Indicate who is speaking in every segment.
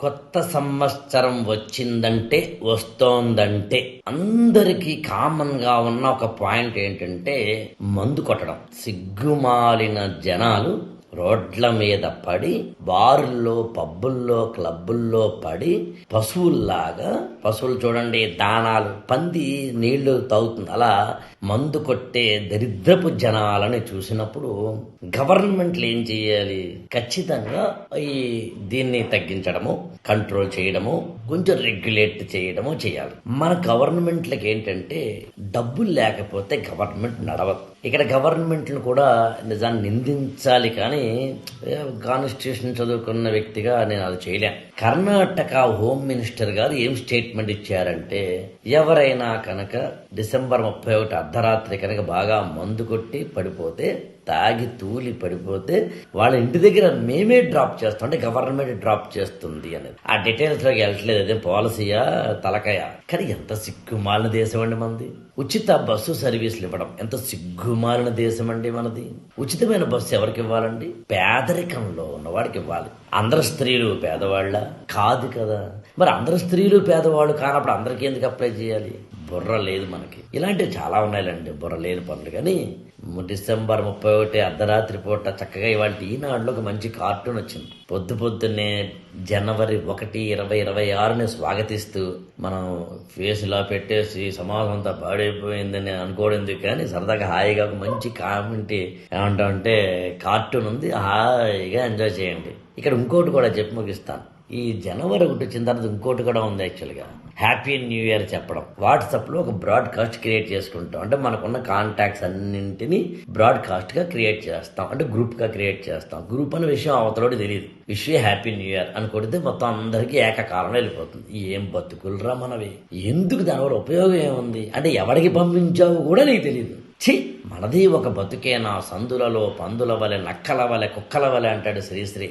Speaker 1: కొత్త సంవత్సరం వచ్చిందంటే వస్తోందంటే అందరికీ కామన్ గా ఉన్న ఒక పాయింట్ ఏంటంటే మందు కొట్టడం. సిగ్గుమాలిన జనాలు రోడ్ల మీద పడి, బారుల్లో, పబ్బుల్లో, క్లబ్బుల్లో పడి పశువుల్లాగా, పశువులు చూడండి దానాలు, పంది నీళ్లు తాగుతుంది, అలా మందు కొట్టే దరిద్రపు జనాలని చూసినప్పుడు గవర్నమెంట్లు ఏం చేయాలి? ఖచ్చితంగా దీన్ని తగ్గించడము, కంట్రోల్ చేయడము, కొంచెం రెగ్యులేట్ చేయడము చేయాలి. మన గవర్నమెంట్లకి ఏంటంటే డబ్బులు లేకపోతే గవర్నమెంట్ నడవదు. ఇక్కడ గవర్నమెంట్ను కూడా నిజాన్ని నిందించాలి, కానీ కాన్స్టిట్యూషన్ చదువుకున్న వ్యక్తిగా నేను అది చేయలేను. కర్ణాటక హోమ్ మినిస్టర్ గారు ఏం స్టేట్మెంట్ ఇచ్చారంటే, ఎవరైనా కనుక డిసెంబర్ 31 అర్ధరాత్రి కనుక బాగా మందు కొట్టి పడిపోతే, తాగి తూలి పడిపోతే వాళ్ళ ఇంటి దగ్గర మేమే డ్రాప్ చేస్తాం, అంటే గవర్నమెంట్ డ్రాప్ చేస్తుంది అనేది. ఆ డీటెయిల్స్ లోకి వెళ్ళట్లేదు, అదే పాలసీయా తలకాయ. కానీ ఎంత సిగ్గుమాలిన దేశం అండి మనది. ఉచిత బస్సు సర్వీసులు ఇవ్వడం ఎంత సిగ్గుమాలిన దేశం అండి మనది. ఉచితమైన బస్సు ఎవరికి ఇవ్వాలండి? పేదరికంలో ఉన్నవాడికి ఇవ్వాలి. అందరు స్త్రీలు పేదవాళ్ళ కాదు కదా. మరి అందరు స్త్రీలు పేదవాళ్ళు కానప్పుడు అందరికీ ఎందుకు అప్లై చేయాలి? బుర్ర లేదు మనకి. ఇలాంటివి చాలా ఉన్నాయిలండి బుర్ర లేని పనులు. కానీ డిసెంబర్ 31 అర్ధరాత్రి పూట చక్కగా ఇవాళ ఈనాడులో ఒక మంచి కార్టూన్ వచ్చింది. పొద్దున్నే జనవరి 1, 2026 స్వాగతిస్తూ మనం ఫేస్ ఇలా పెట్టేసి సమాజం అంతా పాడైపోయిందని అనుకోవడం, కానీ సరదాగా హాయిగా ఒక మంచి కామెంట్ ఏమంటామంటే కార్టూన్ ఉంది, హాయిగా ఎంజాయ్ చేయండి. ఇక్కడ ఇంకోటి కూడా చెప్పి ముగిస్తాను. ఈ జనవరి 1 వచ్చిన తర్వాత ఇంకోటి కూడా ఉంది. యాక్చువల్గా హ్యాపీ న్యూ ఇయర్ చెప్పడం. వాట్సాప్ లో ఒక బ్రాడ్కాస్ట్ క్రియేట్ చేసుకుంటాం, అంటే మనకున్న కాంటాక్ట్స్ అన్నింటినీ బ్రాడ్కాస్ట్ గా క్రియేట్ చేస్తాం, అంటే గ్రూప్ గా క్రియేట్ చేస్తాం. గ్రూప్ అనే విషయం అవతలోడి తెలియదు. విషయం హ్యాపీ న్యూ ఇయర్ అని కొడితే మొత్తం అందరికీ ఏకకాలంలో వెళ్ళిపోతుంది. ఏం బతుకులరా మనవి. ఎందుకు దానివల్ల ఉపయోగం ఏముంది అంటే ఎవరికి పంపించావు కూడా నీకు తెలియదు. మనది ఒక బతుకేనా, సందులలో పందుల వలె, నక్కల వలె, కుక్కల వలె అంటాడు శ్రీశ్రీ.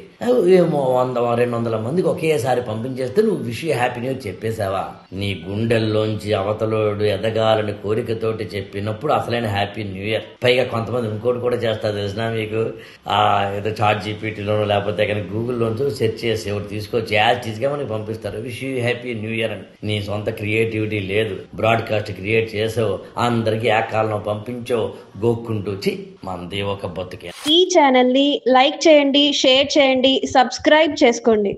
Speaker 1: ఏమో 100-200 మందికి ఒకేసారి పంపించేస్తే నువ్వు విషయం హ్యాపీ న్యూ చెప్పేశావా? నీ గుండెల్లోంచి అవతలోడు ఎదగాలని కోరికతోటి చెప్పినప్పుడు అసలైన హ్యాపీ న్యూ ఇయర్. పైగా కొంతమంది ఇంకోటి కూడా చేస్తారు తెలిసినా మీకు, ఏదో చాట్ జీపీటీలోనో లేకపోతే కానీ గూగుల్లోంచో సెర్చ్ చేసి ఎవరు తీసుకొచ్చి యాజ్గా మనకి పంపిస్తారు wish you happy new year అని. నీ సొంత క్రియేటివిటీ లేదు, బ్రాడ్కాస్ట్ క్రియేట్ చేసావు, అందరికీ ఏకాలంలో పంపించో గోక్కుంటూ. మనది ఒక బతుకే.
Speaker 2: ఈ ఛానల్ ని లైక్ చేయండి, షేర్ చేయండి, సబ్స్క్రైబ్ చేసుకోండి.